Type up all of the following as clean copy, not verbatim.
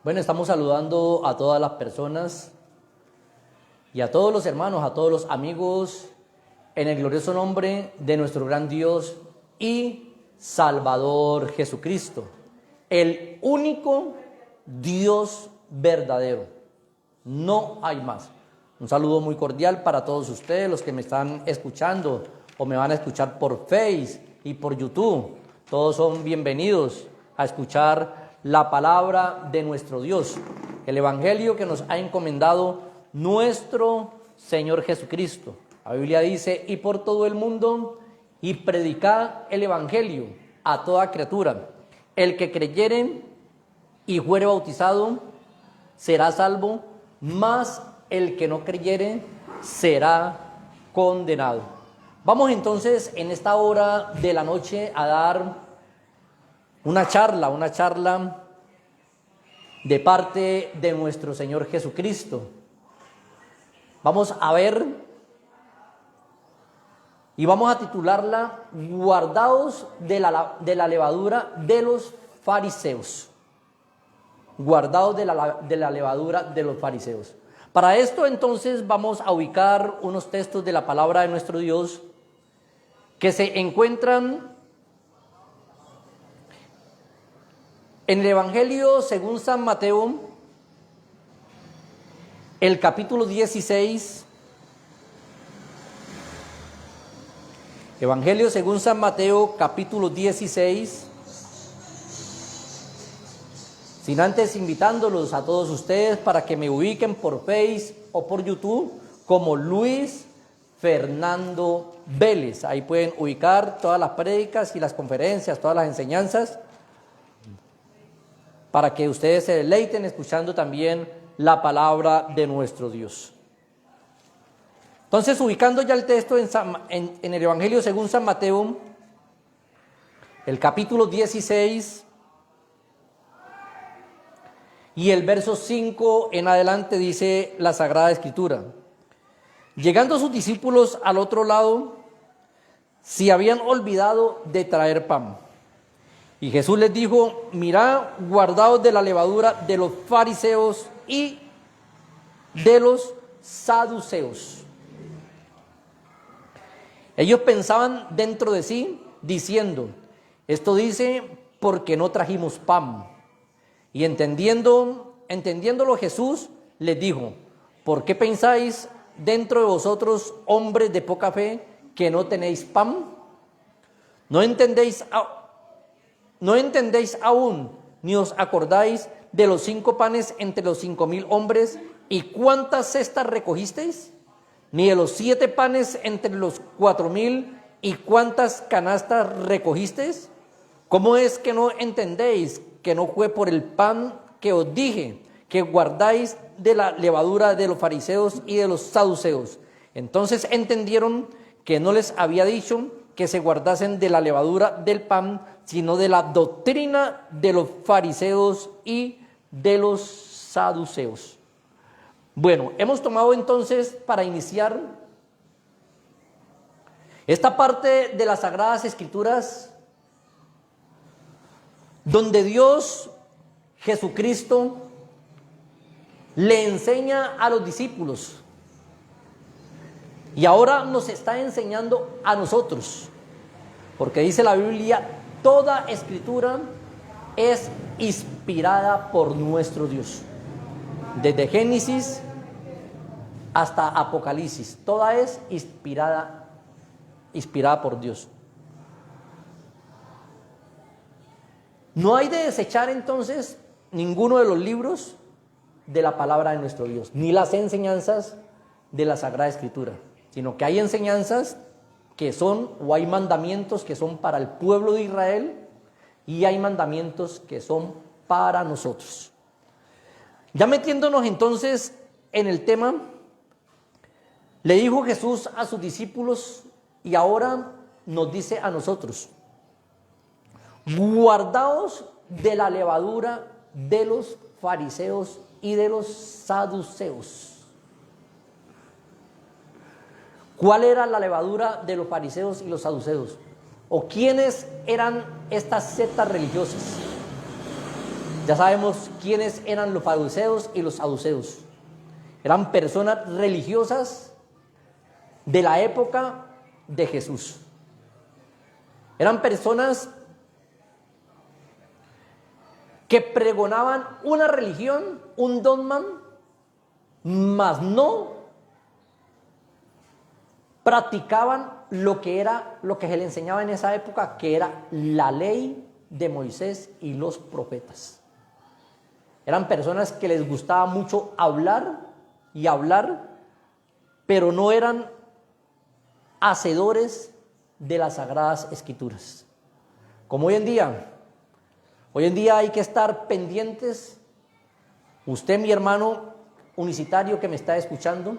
Bueno, estamos saludando a todas las personas y a todos los hermanos, a todos los amigos, en el glorioso nombre de nuestro gran Dios y Salvador Jesucristo, el único Dios verdadero. No hay más. Un saludo muy cordial para todos ustedes, los que me están escuchando o me van a escuchar por Face y por YouTube. Todos son bienvenidos a escuchar la palabra de nuestro Dios, el evangelio que nos ha encomendado nuestro Señor Jesucristo. La Biblia dice: y por todo el mundo, y predicad el evangelio a toda criatura. El que creyere y fuere bautizado será salvo, mas el que no creyere será condenado. Vamos entonces en esta hora de la noche a dar una charla de parte de nuestro Señor Jesucristo. Vamos a ver y vamos a titularla Guardaos de la levadura de los fariseos. Guardaos de la levadura de los fariseos. Para esto entonces vamos a ubicar unos textos de la palabra de nuestro Dios que se encuentran en el Evangelio según San Mateo, el capítulo 16. Evangelio según San Mateo, capítulo 16. Sin antes invitándolos a todos ustedes para que me ubiquen por Face o por YouTube como Luis Fernando Vélez. Ahí pueden ubicar todas las prédicas y las conferencias, todas las enseñanzas, para que ustedes se deleiten escuchando también la palabra de nuestro Dios. Entonces, ubicando ya el texto en el Evangelio según San Mateo, el capítulo 16 y el verso 5 en adelante, dice la Sagrada Escritura: llegando sus discípulos al otro lado, se habían olvidado de traer pan. Y Jesús les dijo: mirad, guardaos de la levadura de los fariseos y de los saduceos. Ellos pensaban dentro de sí, diciendo: esto dice porque no trajimos pan. Y entendiéndolo Jesús les dijo: ¿por qué pensáis dentro de vosotros, hombres de poca fe, que no tenéis pan? ¿No entendéis aún, ni os acordáis de los 5 panes entre los 5,000 hombres, y cuántas cestas recogisteis? Ni de los 7 panes entre los 4,000, y cuántas canastas recogisteis. ¿Cómo es que no entendéis que no fue por el pan que os dije que guardáis de la levadura de los fariseos y de los saduceos? Entonces entendieron que no les había dicho que se guardasen de la levadura del pan, sino de la doctrina de los fariseos y de los saduceos. Bueno, hemos tomado entonces para iniciar esta parte de las Sagradas Escrituras, donde Dios, Jesucristo, le enseña a los discípulos y ahora nos está enseñando a nosotros, porque dice la Biblia: toda escritura es inspirada por nuestro Dios. Desde Génesis hasta Apocalipsis, toda es inspirada por Dios. No hay de desechar entonces ninguno de los libros de la palabra de nuestro Dios, ni las enseñanzas de la Sagrada Escritura, sino que hay enseñanzas que son, o hay mandamientos que son para el pueblo de Israel, y hay mandamientos que son para nosotros. Ya metiéndonos entonces en el tema, le dijo Jesús a sus discípulos y ahora nos dice a nosotros: guardaos de la levadura de los fariseos y de los saduceos. ¿Cuál era la levadura de los fariseos y los saduceos? ¿O quiénes eran estas sectas religiosas? Ya sabemos quiénes eran los fariseos y los saduceos. Eran personas religiosas de la época de Jesús. Eran personas que pregonaban una religión, un dogma, mas no practicaban lo que se le enseñaba en esa época, que era la ley de Moisés y los profetas. Eran personas que les gustaba mucho hablar y hablar, pero no eran hacedores de las Sagradas Escrituras. Como hoy en día hay que estar pendientes, usted, mi hermano unicitario que me está escuchando,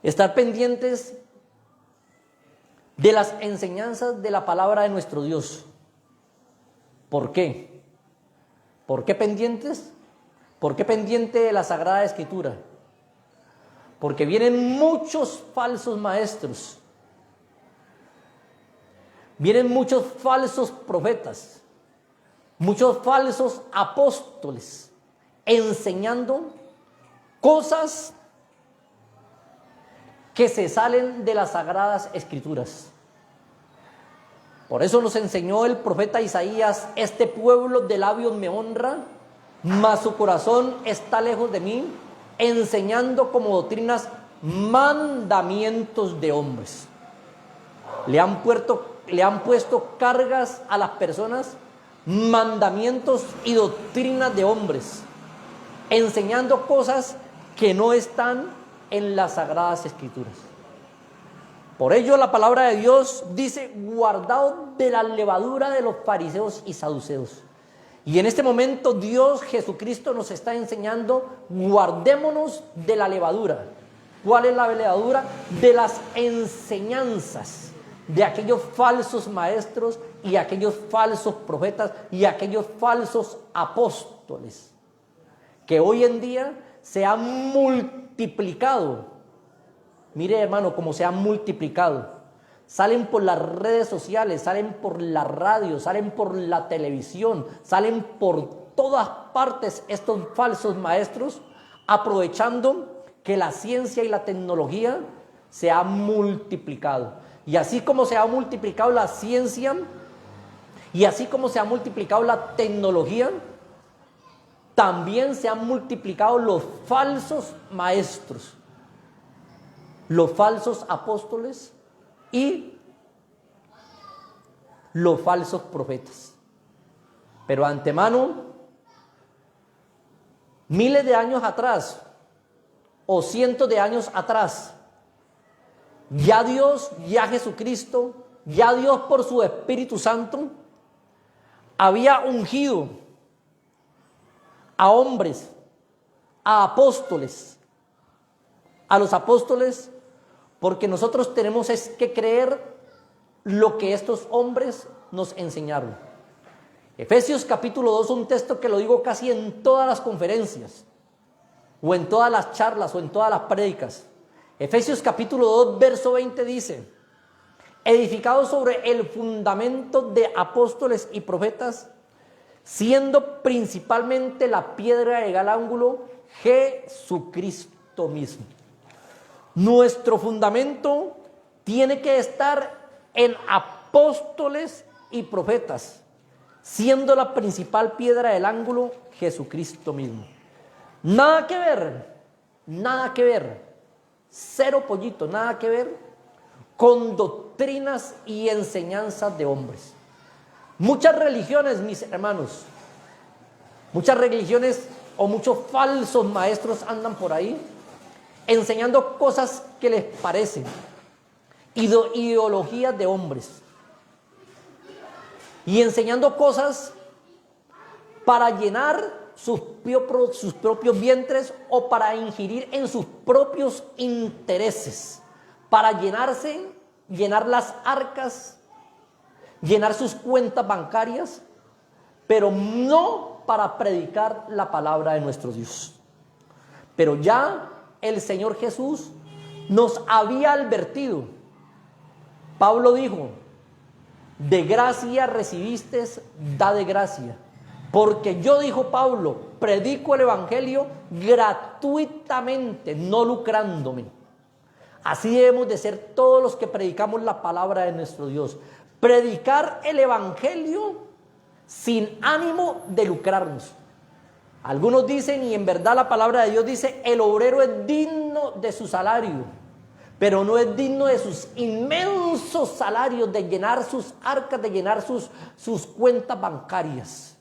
estar pendientes de las enseñanzas de la palabra de nuestro Dios. ¿Por qué? ¿Por qué pendientes? ¿Por qué pendiente de la Sagrada Escritura? Porque vienen muchos falsos maestros, vienen muchos falsos profetas, muchos falsos apóstoles, enseñando cosas que se salen de las Sagradas Escrituras. Por eso nos enseñó el profeta Isaías: este pueblo de labios me honra, mas su corazón está lejos de mí, enseñando como doctrinas mandamientos de hombres. Le han puesto cargas a las personas, mandamientos y doctrinas de hombres, enseñando cosas que no están en las Sagradas Escrituras. Por ello la palabra de Dios dice: guardaos de la levadura de los fariseos y saduceos. Y en este momento Dios Jesucristo nos está enseñando: guardémonos de la levadura. ¿Cuál es la levadura? De las enseñanzas de aquellos falsos maestros y aquellos falsos profetas y aquellos falsos apóstoles que hoy en día se han multiplicado. Mire, hermano, cómo se han multiplicado. Salen por las redes sociales, salen por la radio, salen por la televisión, salen por todas partes estos falsos maestros, aprovechando que la ciencia y la tecnología se han multiplicado. Y así como se ha multiplicado la ciencia y así como se ha multiplicado la tecnología, también se han multiplicado los falsos maestros, los falsos apóstoles y los falsos profetas. Pero antemano, miles de años atrás o cientos de años atrás, ya Dios, ya Jesucristo, ya Dios por su Espíritu Santo había ungido a hombres, a apóstoles, a los apóstoles, porque nosotros tenemos que creer lo que estos hombres nos enseñaron. Efesios capítulo 2, un texto que lo digo casi en todas las conferencias, o en todas las charlas, o en todas las prédicas. Efesios capítulo 2, verso 20 dice: edificados sobre el fundamento de apóstoles y profetas, siendo principalmente la piedra del ángulo Jesucristo mismo. Nuestro fundamento tiene que estar en apóstoles y profetas, siendo la principal piedra del ángulo Jesucristo mismo. Nada que ver, cero pollito, nada que ver con doctrinas y enseñanzas de hombres. Muchas religiones, mis hermanos, muchas religiones o muchos falsos maestros andan por ahí enseñando cosas que les parecen, ideologías de hombres, y enseñando cosas para llenar sus propios vientres o para ingerir en sus propios intereses, para llenar las arcas, llenar sus cuentas bancarias, pero no para predicar la palabra de nuestro Dios. Pero ya el Señor Jesús nos había advertido. Pablo dijo: de gracia recibiste, da de gracia. Porque yo, dijo Pablo, predico el evangelio gratuitamente, no lucrándome. Así debemos de ser todos los que predicamos la palabra de nuestro Dios. Predicar el evangelio sin ánimo de lucrarnos. Algunos dicen, y en verdad la palabra de Dios dice, el obrero es digno de su salario, pero no es digno de sus inmensos salarios, de llenar sus arcas, de llenar sus cuentas bancarias.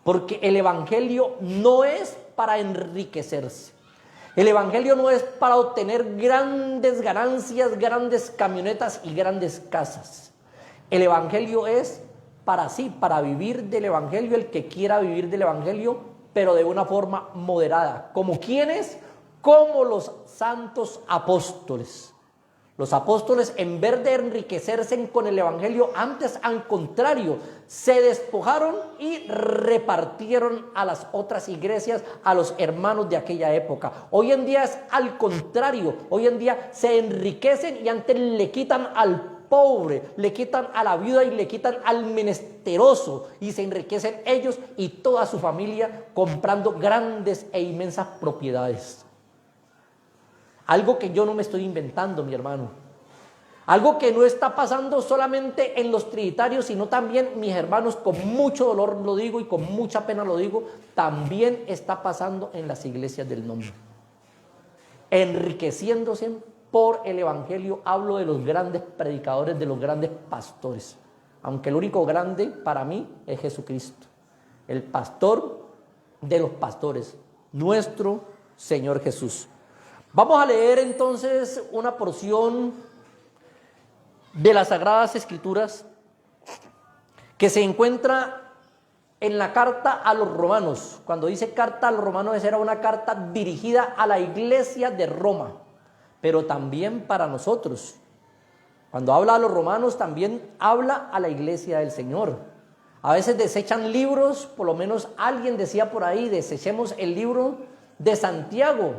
Porque el evangelio no es para enriquecerse. El evangelio no es para obtener grandes ganancias, grandes camionetas y grandes casas. El evangelio es para vivir del evangelio, el que quiera vivir del evangelio, pero de una forma moderada. ¿Como quiénes? Como los santos apóstoles. Los apóstoles, en vez de enriquecerse con el evangelio, antes al contrario, se despojaron y repartieron a las otras iglesias, a los hermanos de aquella época. Hoy en día es al contrario, hoy en día se enriquecen y antes le quitan al pobre, le quitan a la viuda y le quitan al menesteroso, y se enriquecen ellos y toda su familia comprando grandes e inmensas propiedades. Algo que yo no me estoy inventando, mi hermano. Algo que no está pasando solamente en los trinitarios, sino también, mis hermanos, con mucho dolor lo digo y con mucha pena lo digo, también está pasando en las iglesias del nombre. Enriqueciéndose por el evangelio. Hablo de los grandes predicadores, de los grandes pastores. Aunque el único grande para mí es Jesucristo, el pastor de los pastores, nuestro Señor Jesús. Vamos a leer entonces una porción de las Sagradas Escrituras que se encuentra en la carta a los romanos. Cuando dice carta a los romanos, esa era una carta dirigida a la iglesia de Roma, pero también para nosotros. Cuando habla a los romanos, también habla a la iglesia del Señor. A veces desechan libros, por lo menos alguien decía por ahí, desechemos el libro de Santiago,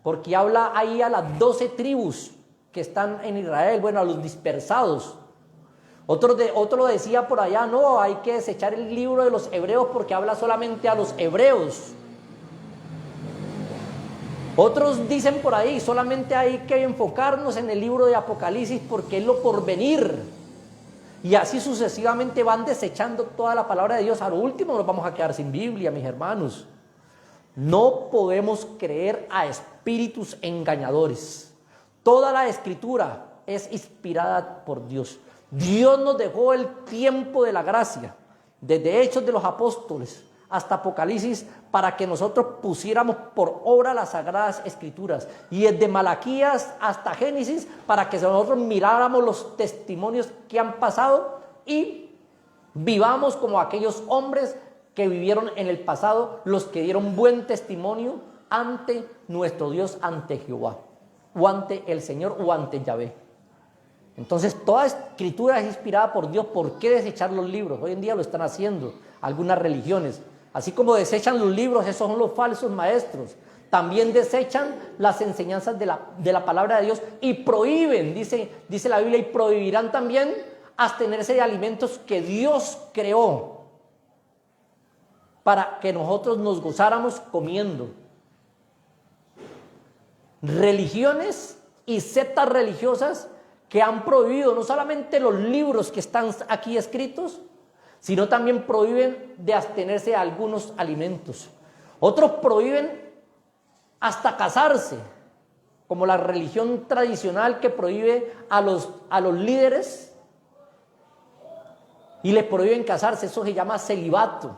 porque habla ahí a las 12 tribus que están en Israel, bueno, a los dispersados. Otro decía por allá, no, hay que desechar el libro de los hebreos porque habla solamente a los hebreos. Otros dicen por ahí, solamente hay que enfocarnos en el libro de Apocalipsis porque es lo por venir. Y así sucesivamente van desechando toda la palabra de Dios. A lo último nos vamos a quedar sin Biblia, mis hermanos. No podemos creer a espíritus engañadores. Toda la escritura es inspirada por Dios. Dios nos dejó el tiempo de la gracia, desde Hechos de los Apóstoles hasta Apocalipsis, para que nosotros pusiéramos por obra las Sagradas Escrituras. Y desde Malaquías hasta Génesis, para que nosotros miráramos los testimonios que han pasado y vivamos como aquellos hombres que vivieron en el pasado, los que dieron buen testimonio ante nuestro Dios, ante Jehová, o ante el Señor, o ante Yahvé. Entonces, toda escritura es inspirada por Dios. ¿Por qué desechar los libros? Hoy en día lo están haciendo algunas religiones. Así como desechan los libros, esos son los falsos maestros. También desechan las enseñanzas de la palabra de Dios y prohíben, dice la Biblia, y prohibirán también abstenerse de alimentos que Dios creó para que nosotros nos gozáramos comiendo. Religiones y sectas religiosas que han prohibido no solamente los libros que están aquí escritos, sino también prohíben de abstenerse de algunos alimentos. Otros prohíben hasta casarse, como la religión tradicional que prohíbe a los líderes y les prohíben casarse. Eso se llama celibato.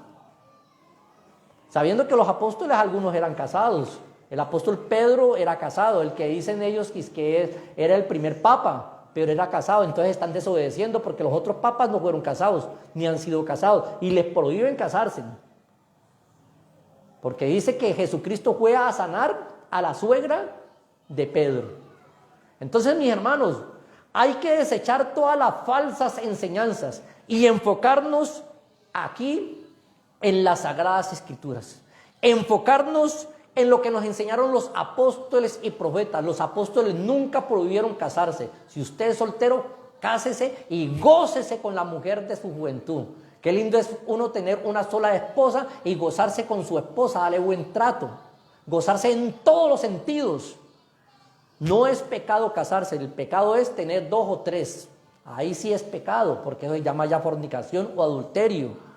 Sabiendo que los apóstoles algunos eran casados. El apóstol Pedro era casado, el que dicen ellos que era el primer papa, pero era casado. Entonces están desobedeciendo porque los otros papas no fueron casados, ni han sido casados, y les prohíben casarse. Porque dice que Jesucristo fue a sanar a la suegra de Pedro. Entonces, mis hermanos, hay que desechar todas las falsas enseñanzas y enfocarnos aquí en las Sagradas Escrituras. Enfocarnos en lo que nos enseñaron los apóstoles y profetas. Los apóstoles nunca prohibieron casarse. Si usted es soltero, Cásese y gócese con la mujer de su juventud. Qué lindo es uno tener una sola esposa y gozarse con su esposa, darle buen trato, gozarse en todos los sentidos. No es pecado casarse, el pecado es tener 2 o 3. Ahí sí es pecado, porque eso se llama ya fornicación o adulterio.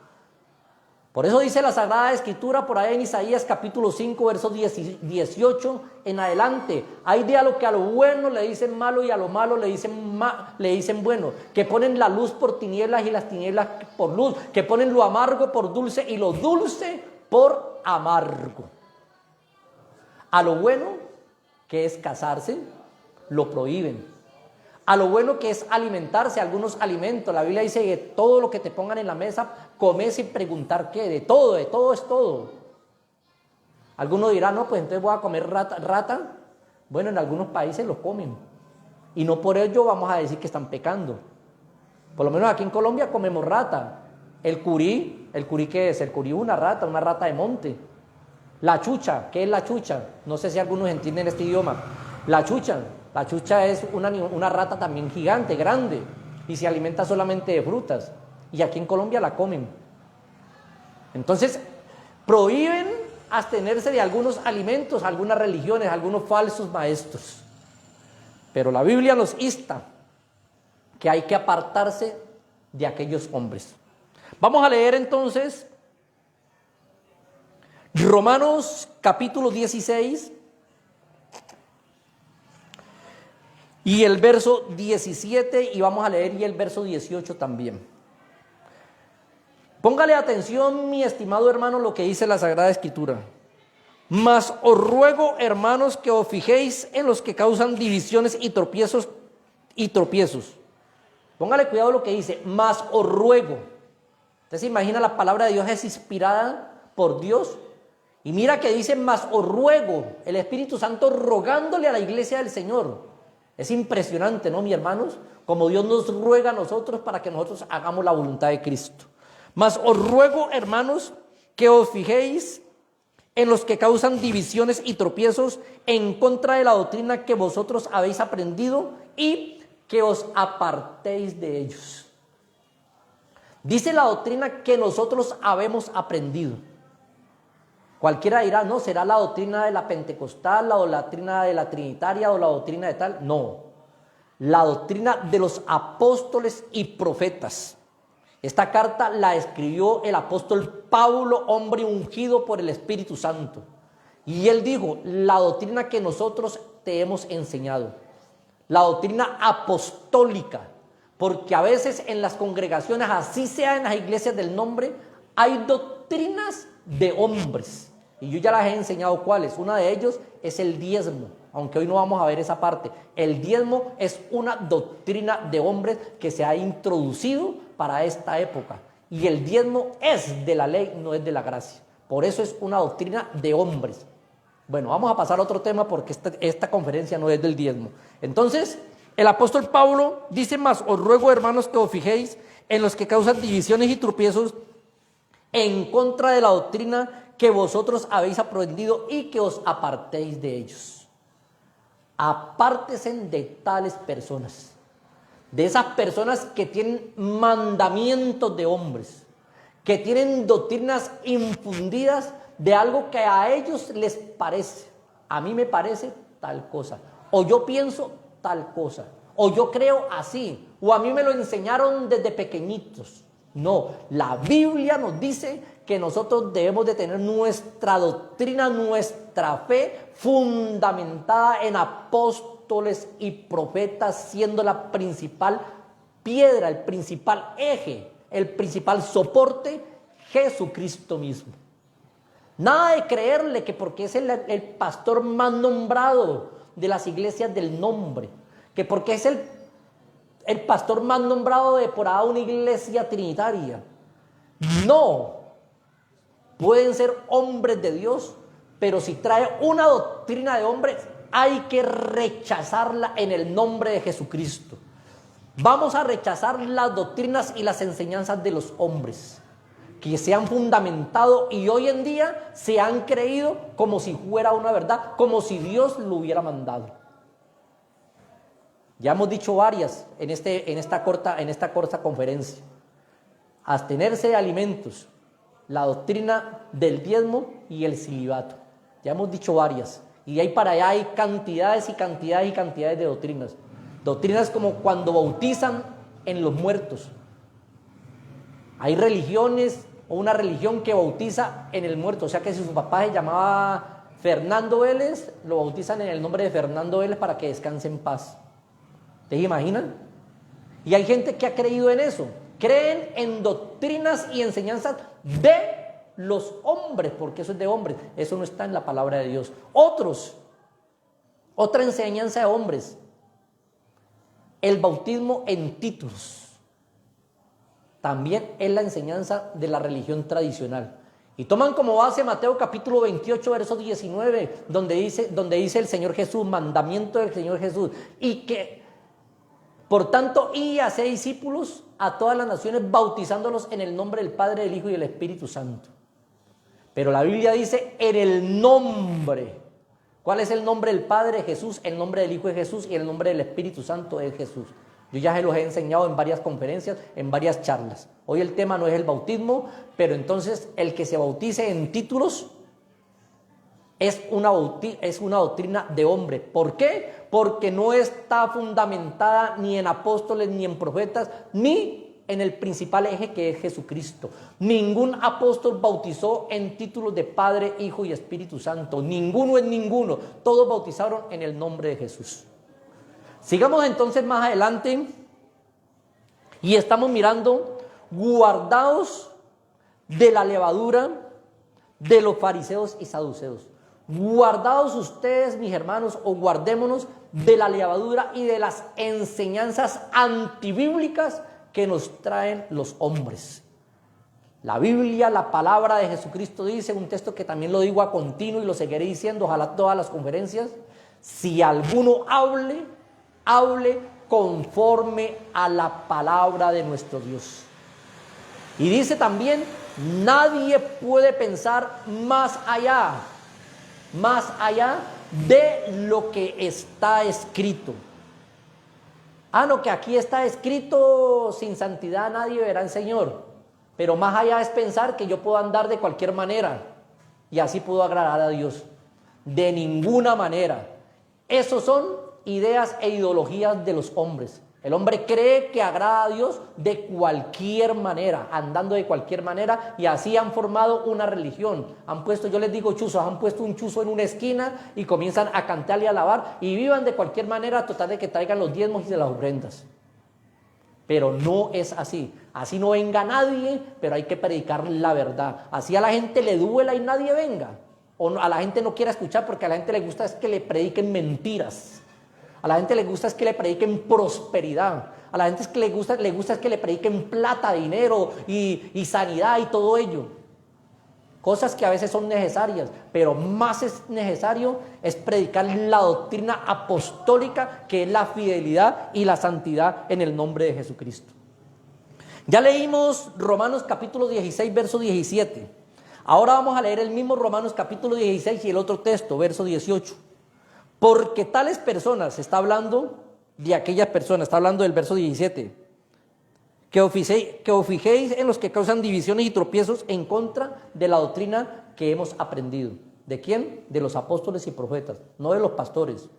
Por eso dice la Sagrada Escritura por ahí en Isaías capítulo 5, versos 18 en adelante. Hay de a lo que a lo bueno le dicen malo y a lo malo le dicen bueno. Que ponen la luz por tinieblas y las tinieblas por luz. Que ponen lo amargo por dulce y lo dulce por amargo. A lo bueno, que es casarse, lo prohíben. A lo bueno que es alimentarse, algunos alimentos. La Biblia dice que todo lo que te pongan en la mesa, comes sin preguntar qué. De todo es todo. Algunos dirán, no, pues entonces voy a comer rata. Bueno, en algunos países lo comen. Y no por ello vamos a decir que están pecando. Por lo menos aquí en Colombia comemos rata. ¿El curí qué es? El curí es una rata de monte. La chucha, ¿qué es la chucha? No sé si algunos entienden este idioma. La chucha es una rata también gigante, grande, y se alimenta solamente de frutas. Y aquí en Colombia la comen. Entonces, prohíben abstenerse de algunos alimentos, algunas religiones, algunos falsos maestros. Pero la Biblia nos insta que hay que apartarse de aquellos hombres. Vamos a leer entonces Romanos capítulo 16 y el verso 17, y vamos a leer y el verso 18 también. Póngale atención, mi estimado hermano, lo que dice la Sagrada Escritura. Mas os ruego, hermanos, que os fijéis en los que causan divisiones y tropiezos. Póngale cuidado lo que dice, mas os ruego. Usted se imagina, la palabra de Dios es inspirada por Dios. Y mira que dice, mas os ruego, el Espíritu Santo rogándole a la iglesia del Señor. Es impresionante, ¿no, mis hermanos? Como Dios nos ruega a nosotros para que nosotros hagamos la voluntad de Cristo. Mas os ruego, hermanos, que os fijéis en los que causan divisiones y tropiezos en contra de la doctrina que vosotros habéis aprendido y que os apartéis de ellos. Dice la doctrina que nosotros habemos aprendido. Cualquiera dirá, no, será la doctrina de la pentecostal, la doctrina de la trinitaria o la doctrina de tal. No, la doctrina de los apóstoles y profetas. Esta carta la escribió el apóstol Pablo, hombre ungido por el Espíritu Santo. Y él dijo, la doctrina que nosotros te hemos enseñado, la doctrina apostólica, porque a veces en las congregaciones, así sea en las iglesias del nombre, hay doctrinas de hombres. Y yo ya las he enseñado cuáles. Una de ellos es el diezmo, aunque hoy no vamos a ver esa parte. El diezmo es una doctrina de hombres que se ha introducido para esta época. Y el diezmo es de la ley, no es de la gracia. Por eso es una doctrina de hombres. Bueno, vamos a pasar a otro tema porque esta conferencia no es del diezmo. Entonces, el apóstol Pablo dice más, os ruego, hermanos, que os fijéis en los que causan divisiones y tropiezos en contra de la doctrina que vosotros habéis aprendido y que os apartéis de ellos. Apártense de tales personas, de esas personas que tienen mandamientos de hombres, que tienen doctrinas infundidas de algo que a ellos les parece. A mí me parece tal cosa, o yo pienso tal cosa, o yo creo así, o a mí me lo enseñaron desde pequeñitos. No, la Biblia nos dice que nosotros debemos de tener nuestra doctrina, nuestra fe fundamentada en apóstoles y profetas, siendo la principal piedra, el principal eje, el principal soporte, Jesucristo mismo. Nada de creerle que porque es el pastor más nombrado de las iglesias del nombre, que porque es el pastor más nombrado de por ahí una iglesia trinitaria. No, pueden ser hombres de Dios, pero si trae una doctrina de hombres, hay que rechazarla en el nombre de Jesucristo. Vamos a rechazar las doctrinas y las enseñanzas de los hombres que se han fundamentado y hoy en día se han creído como si fuera una verdad, como si Dios lo hubiera mandado. Ya hemos dicho varias en esta corta conferencia. Abstenerse de alimentos, la doctrina del diezmo y el celibato. Ya hemos dicho varias. Y de ahí para allá hay cantidades y cantidades y cantidades de doctrinas. Doctrinas como cuando bautizan en los muertos. Hay religiones o una religión que bautiza en el muerto. O sea que si su papá se llamaba Fernando Vélez, lo bautizan en el nombre de Fernando Vélez para que descanse en paz. ¿Ustedes imaginan? Y hay gente que ha creído en eso. Creen en doctrinas y enseñanzas de los hombres, porque eso es de hombres. Eso no está en la palabra de Dios. Otra enseñanza de hombres. El bautismo en títulos. También es la enseñanza de la religión tradicional. Y toman como base Mateo capítulo 28, verso 19, donde dice el Señor Jesús, mandamiento del Señor Jesús, y que, por tanto, y haced discípulos a todas las naciones, bautizándolos en el nombre del Padre, del Hijo y del Espíritu Santo. Pero la Biblia dice, en el nombre. ¿Cuál es el nombre del Padre? Jesús, el nombre del Hijo es Jesús y el nombre del Espíritu Santo es Jesús. Yo ya se los he enseñado en varias conferencias, en varias charlas. Hoy el tema no es el bautismo, pero entonces el que se bautice en títulos es una doctrina de hombre. ¿Por qué? Porque no está fundamentada ni en apóstoles, ni en profetas, ni en el principal eje que es Jesucristo. Ningún apóstol bautizó en títulos de Padre, Hijo y Espíritu Santo. Ninguno en ninguno. Todos bautizaron en el nombre de Jesús. Sigamos entonces más adelante y estamos mirando guardados de la levadura de los fariseos y saduceos. Guardados ustedes, mis hermanos, o guardémonos de la levadura y de las enseñanzas antibíblicas que nos traen los hombres. La Biblia, la palabra de Jesucristo dice, un texto que también lo digo a continuo y lo seguiré diciendo, ojalá todas las conferencias, si alguno hable conforme a la palabra de nuestro Dios. Y dice también, nadie puede pensar más allá de lo que está escrito. No, que aquí está escrito, sin santidad nadie verá al Señor. Pero más allá es pensar que yo puedo andar de cualquier manera y así puedo agradar a Dios. De ninguna manera. Esos son ideas e ideologías de los hombres. El hombre cree que agrada a Dios de cualquier manera, andando de cualquier manera, y así han formado una religión. Han puesto, yo les digo chuzos, han puesto un chuzo en una esquina y comienzan a cantar y a alabar y vivan de cualquier manera a tratar de que traigan los diezmos y de las ofrendas. Pero no es así. Así no venga nadie, pero hay que predicar la verdad. Así a la gente le duela y nadie venga. O no, a la gente no quiera escuchar porque a la gente le gusta es que le prediquen mentiras. A la gente le gusta es que le prediquen prosperidad. A la gente es que le gusta es que le prediquen plata, dinero y sanidad y todo ello. Cosas que a veces son necesarias, pero más es necesario es predicar la doctrina apostólica, que es la fidelidad y la santidad en el nombre de Jesucristo. Ya leímos Romanos capítulo 16, verso 17. Ahora vamos a leer el mismo Romanos capítulo 16 y el otro texto, verso 18. Porque tales personas, está hablando de aquellas personas, está hablando del verso 17, que os fijéis en los que causan divisiones y tropiezos en contra de la doctrina que hemos aprendido. ¿De quién? De los apóstoles y profetas, no de los pastores,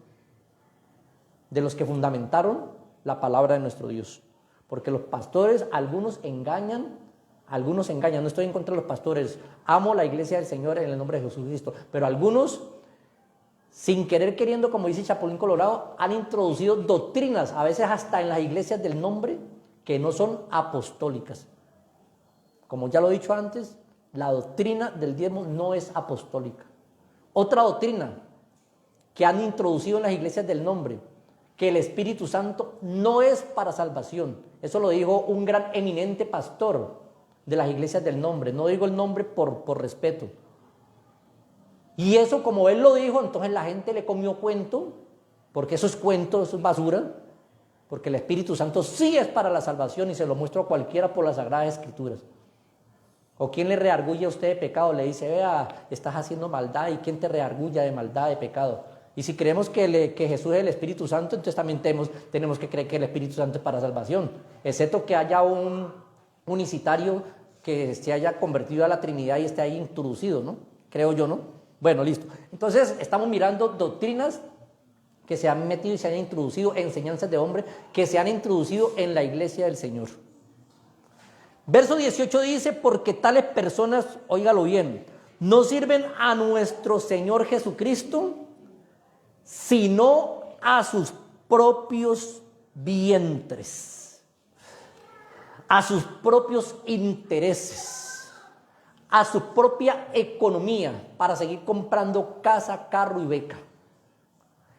de los que fundamentaron la palabra de nuestro Dios. Porque los pastores, algunos engañan, no estoy en contra de los pastores, amo la iglesia del Señor en el nombre de Jesucristo, pero algunos, sin querer queriendo, como dice Chapulín Colorado, han introducido doctrinas, a veces hasta en las iglesias del nombre, que no son apostólicas. Como ya lo he dicho antes, la doctrina del diezmo no es apostólica. Otra doctrina que han introducido en las iglesias del nombre, que el Espíritu Santo no es para salvación. Eso lo dijo un gran eminente pastor de las iglesias del nombre. No digo el nombre por respeto. Y eso, como él lo dijo, entonces la gente le comió cuento, porque eso es cuento, eso es basura, porque el Espíritu Santo sí es para la salvación y se lo muestro a cualquiera por las Sagradas Escrituras. O quien le reargulle a usted de pecado, le dice, vea, estás haciendo maldad, y quién te reargulla de maldad, de pecado. Y si creemos que Jesús es el Espíritu Santo, entonces también tenemos que creer que el Espíritu Santo es para salvación. Excepto que haya un unicitario que se haya convertido a la Trinidad y esté ahí introducido, ¿no? Creo yo, ¿no? Bueno, listo. Entonces estamos mirando doctrinas que se han metido y se han introducido, enseñanzas de hombre que se han introducido en la iglesia del Señor. Verso 18 dice, porque tales personas, óigalo bien, no sirven a nuestro Señor Jesucristo, sino a sus propios vientres, a sus propios intereses, a su propia economía, para seguir comprando casa, carro y beca,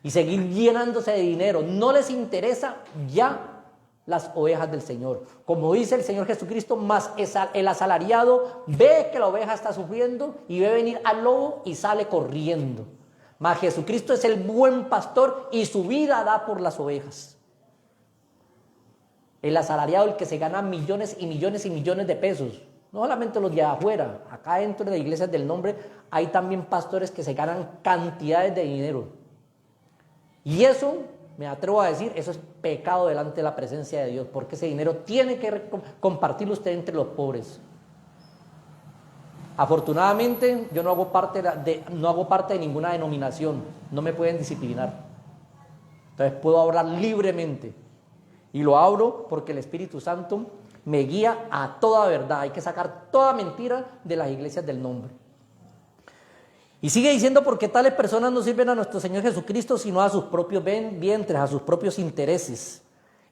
y seguir llenándose de dinero. No les interesa ya las ovejas del Señor. Como dice el Señor Jesucristo, más el asalariado ve que la oveja está sufriendo y ve venir al lobo y sale corriendo. Mas Jesucristo es el buen pastor y su vida da por las ovejas. El asalariado, el que se gana millones y millones y millones de pesos. No solamente los de afuera, acá dentro de las iglesias del nombre hay también pastores que se ganan cantidades de dinero. Y eso, me atrevo a decir, eso es pecado delante de la presencia de Dios, porque ese dinero tiene que compartirlo usted entre los pobres. Afortunadamente, yo no hago parte de ninguna denominación, no me pueden disciplinar. Entonces puedo hablar libremente. Y lo abro porque el Espíritu Santo me guía a toda verdad. Hay que sacar toda mentira de las iglesias del nombre. Y sigue diciendo, porque tales personas no sirven a nuestro Señor Jesucristo, sino a sus propios vientres, a sus propios intereses.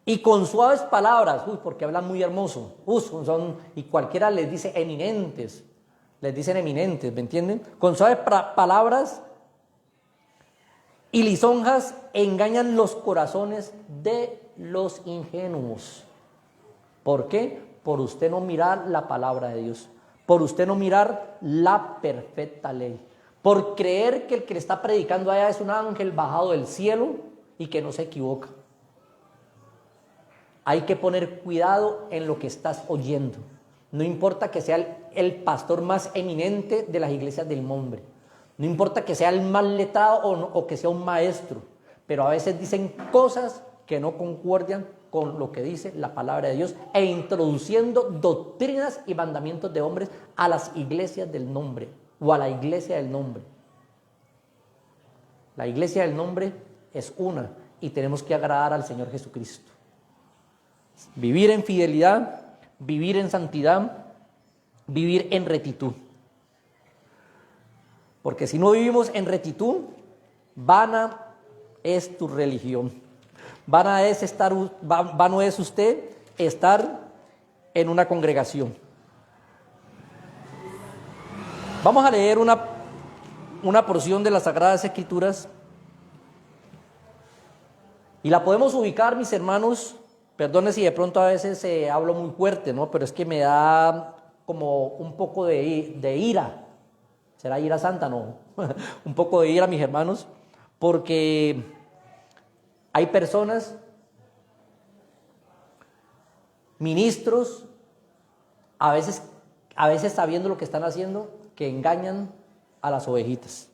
Y con suaves palabras, porque hablan muy hermoso, y cualquiera les dice eminentes, les dicen eminentes, ¿me entienden? Con suaves palabras y lisonjas engañan los corazones de los ingenuos. ¿Por qué? Por usted no mirar la palabra de Dios, por usted no mirar la perfecta ley, por creer que el que le está predicando allá es un ángel bajado del cielo y que no se equivoca. Hay que poner cuidado en lo que estás oyendo. No importa que sea el pastor más eminente de las iglesias del nombre. No importa que sea el más letrado o que sea un maestro. Pero a veces dicen cosas que no concuerdan con lo que dice la palabra de Dios e introduciendo doctrinas y mandamientos de hombres a las iglesias del nombre o a la iglesia del nombre. La iglesia del nombre es una y tenemos que agradar al Señor Jesucristo. Vivir en fidelidad, vivir en santidad, vivir en rectitud. Porque si no vivimos en rectitud, vana es tu religión. Vano es usted estar en una congregación. Vamos a leer una porción de las Sagradas Escrituras y la podemos ubicar, mis hermanos. Perdone si de pronto a veces hablo muy fuerte, ¿no? Pero es que me da como un poco de ira. ¿Será ira santa? No. Un poco de ira, mis hermanos, porque hay personas, ministros, a veces sabiendo lo que están haciendo, que engañan a las ovejitas.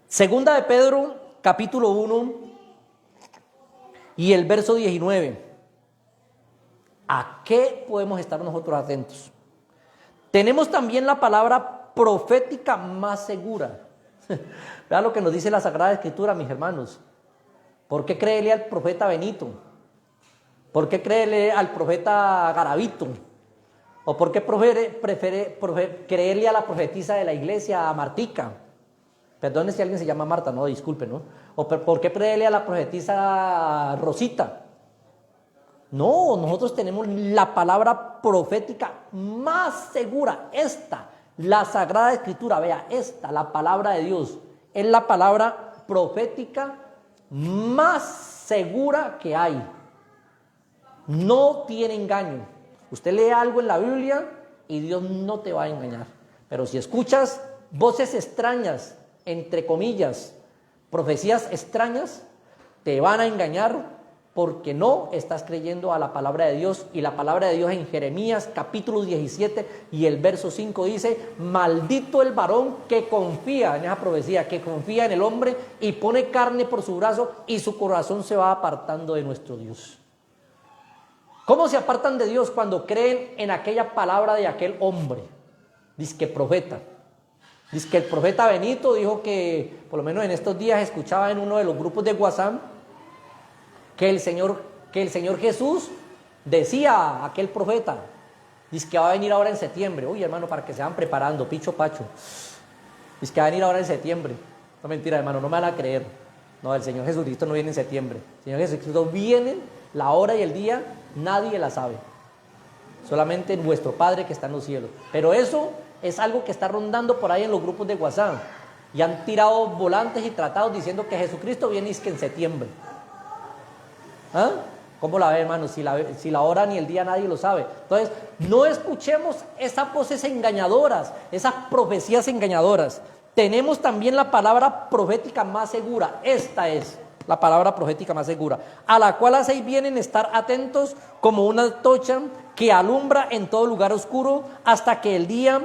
Segunda de Pedro, capítulo 1 y el verso 19. ¿A qué podemos estar nosotros atentos? Tenemos también la palabra profética más segura. Vean lo que nos dice la Sagrada Escritura, mis hermanos. ¿Por qué créele al profeta Benito? ¿Por qué créele al profeta Garavito? ¿O por qué creerle a la profetisa de la iglesia, a Martica? Perdone si alguien se llama Marta, no, disculpe, ¿no? ¿O por qué creerle a la profetisa Rosita? No, nosotros tenemos la palabra profética más segura, la Sagrada Escritura, vea, la palabra de Dios, es la palabra profética más segura que hay. No tiene engaño. Usted lee algo en la Biblia y Dios no te va a engañar. Pero si escuchas voces extrañas, entre comillas, profecías extrañas, te van a engañar porque no estás creyendo a la palabra de Dios. Y la palabra de Dios en Jeremías capítulo 17 y el verso 5 dice: maldito el varón que confía en esa profecía, que confía en el hombre y pone carne por su brazo y su corazón se va apartando de nuestro Dios. ¿Cómo se apartan de Dios? Cuando creen en aquella palabra de aquel hombre, dizque profeta. Dice que el profeta Benito dijo que, por lo menos en estos días escuchaba en uno de los grupos de WhatsApp, que el Señor Jesús decía a aquel profeta, dice que va a venir ahora en septiembre. Uy, hermano, para que se van preparando, picho pacho. Dice que va a venir ahora en septiembre. No, mentira, hermano, no me van a creer. No, el Señor Jesucristo no viene en septiembre. El Señor Jesucristo viene, la hora y el día, nadie la sabe. Solamente nuestro Padre que está en los cielos. Pero eso es algo que está rondando por ahí en los grupos de WhatsApp. Y han tirado volantes y tratados diciendo que Jesucristo viene es que en septiembre. ¿Ah? ¿Cómo la ve, hermano? Si la hora ni el día nadie lo sabe. Entonces, no escuchemos esas voces engañadoras, esas profecías engañadoras. Tenemos también la palabra profética más segura. Esta es la palabra profética más segura, a la cual hacéis bien en estar atentos como una antorcha que alumbra en todo lugar oscuro hasta que el día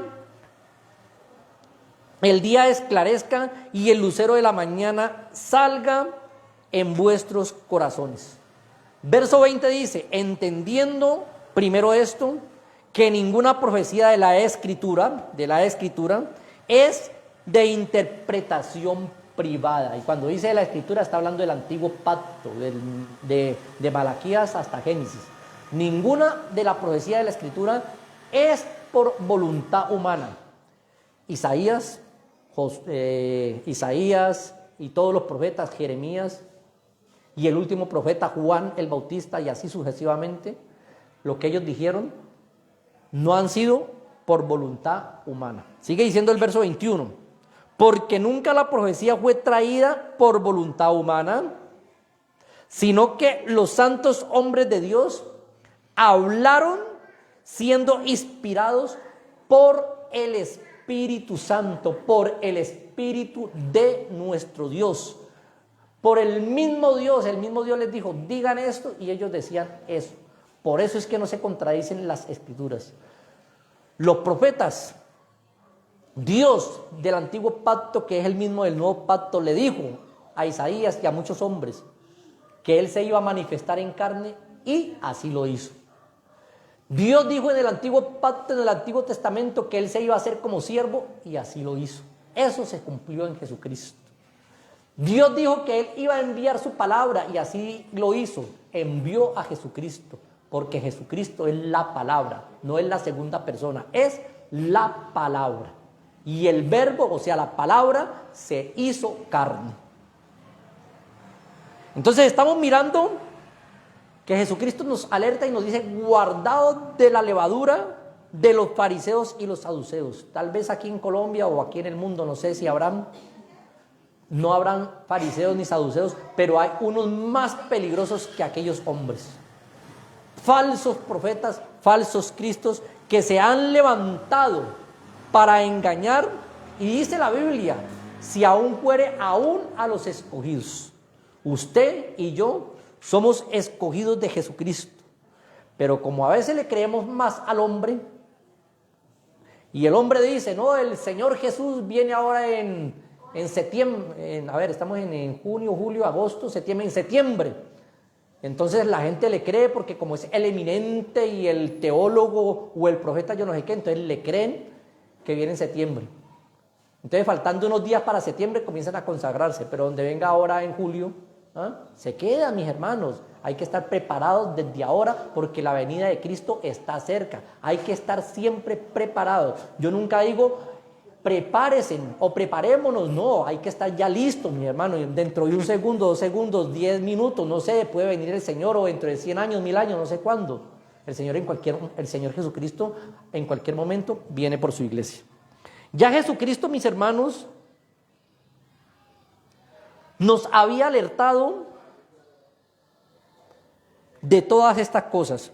esclarezca y el lucero de la mañana salga en vuestros corazones. Verso 20 dice: entendiendo primero esto, que ninguna profecía de la escritura es de interpretación privada. Y cuando dice de la escritura está hablando del antiguo pacto, de Malaquías hasta Génesis. Ninguna de la profecía de la escritura es por voluntad humana. Isaías y todos los profetas, Jeremías y el último profeta Juan el Bautista, y así sucesivamente, lo que ellos dijeron no han sido por voluntad humana. Sigue diciendo el verso 21: porque nunca la profecía fue traída por voluntad humana, sino que los santos hombres de Dios hablaron siendo inspirados por el Espíritu Santo, por el Espíritu de nuestro Dios. Por el mismo Dios les dijo: digan esto, y ellos decían eso. Por eso es que no se contradicen las escrituras. Los profetas, Dios del antiguo pacto, que es el mismo del nuevo pacto, le dijo a Isaías y a muchos hombres que él se iba a manifestar en carne, y así lo hizo. Dios dijo en el antiguo pacto, en el Antiguo Testamento, que él se iba a hacer como siervo, y así lo hizo. Eso se cumplió en Jesucristo. Dios dijo que él iba a enviar su palabra, y así lo hizo. Envió a Jesucristo, porque Jesucristo es la palabra, no es la segunda persona, es la palabra. Y el verbo, o sea, la palabra, se hizo carne. Entonces estamos mirando que Jesucristo nos alerta y nos dice: guardaos de la levadura de los fariseos y los saduceos. Tal vez aquí en Colombia o aquí en el mundo, no sé si no habrán fariseos ni saduceos, pero hay unos más peligrosos que aquellos hombres. Falsos profetas, falsos cristos, que se han levantado para engañar. Y dice la Biblia: si aún fuere aún a los escogidos. Usted y yo somos escogidos de Jesucristo, pero como a veces le creemos más al hombre, y el hombre dice: no, el Señor Jesús viene ahora en septiembre, estamos en junio, julio, agosto, septiembre, en septiembre. Entonces la gente le cree porque como es el eminente y el teólogo o el profeta yo no sé qué, entonces le creen que viene en septiembre. Entonces, faltando unos días para septiembre, comienzan a consagrarse, pero donde venga ahora en julio, se queda, mis hermanos. Hay que estar preparados desde ahora, porque la venida de Cristo está cerca. Hay que estar siempre preparados. Yo nunca digo prepárense o preparémonos, no, hay que estar ya listos, mi hermano. Dentro de un segundo, 2 segundos, 10 minutos, no sé, puede venir el Señor, o dentro de 100 años, 1000 años, no sé cuándo. El Señor Jesucristo en cualquier momento viene por su iglesia. Ya Jesucristo, mis hermanos, nos había alertado de todas estas cosas.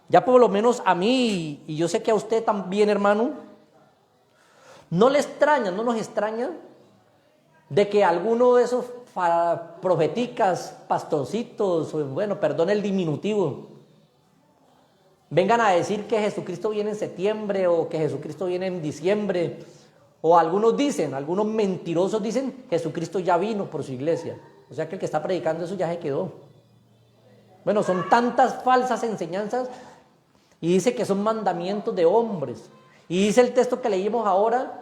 Ya por lo menos a mí, y yo sé que a usted también, hermano, no nos extraña de que alguno de esos profeticas, pastorcitos, bueno, perdón el diminutivo, vengan a decir que Jesucristo viene en septiembre o que Jesucristo viene en diciembre, o algunos dicen, algunos mentirosos dicen, Jesucristo ya vino por su iglesia. O sea que el que está predicando eso ya se quedó. Bueno, son tantas falsas enseñanzas y dice que son mandamientos de hombres. Y dice el texto que leímos ahora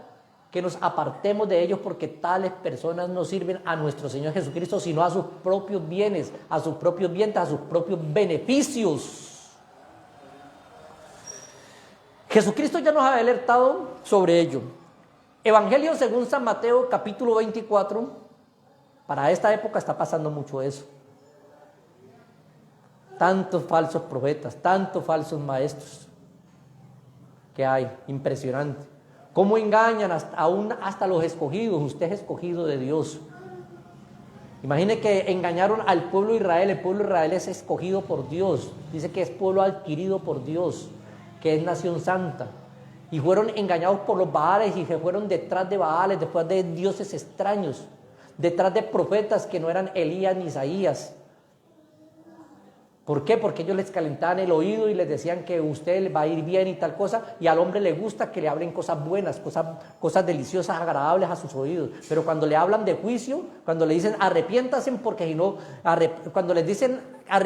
que nos apartemos de ellos porque tales personas no sirven a nuestro Señor Jesucristo, sino a sus propios bienes, a sus propios vientres, a sus propios beneficios. Jesucristo ya nos ha alertado sobre ello. Evangelio según San Mateo, capítulo 24, para esta época está pasando mucho eso. Tantos falsos profetas, tantos falsos maestros que hay, impresionante. Cómo engañan hasta los escogidos. Usted es escogido de Dios. Imagine que engañaron al pueblo de Israel. El pueblo de Israel es escogido por Dios. Dice que es pueblo adquirido por Dios, que es nación santa. Y fueron engañados por los Baales y se fueron detrás de Baales, después de dioses extraños, detrás de profetas que no eran Elías ni Isaías. ¿Por qué? Porque ellos les calentaban el oído y les decían que usted le va a ir bien y tal cosa, y al hombre le gusta que le hablen cosas buenas, cosas deliciosas, agradables a sus oídos. Pero cuando le hablan de juicio, cuando le dicen arrepiéntanse porque si no, cuando les dicen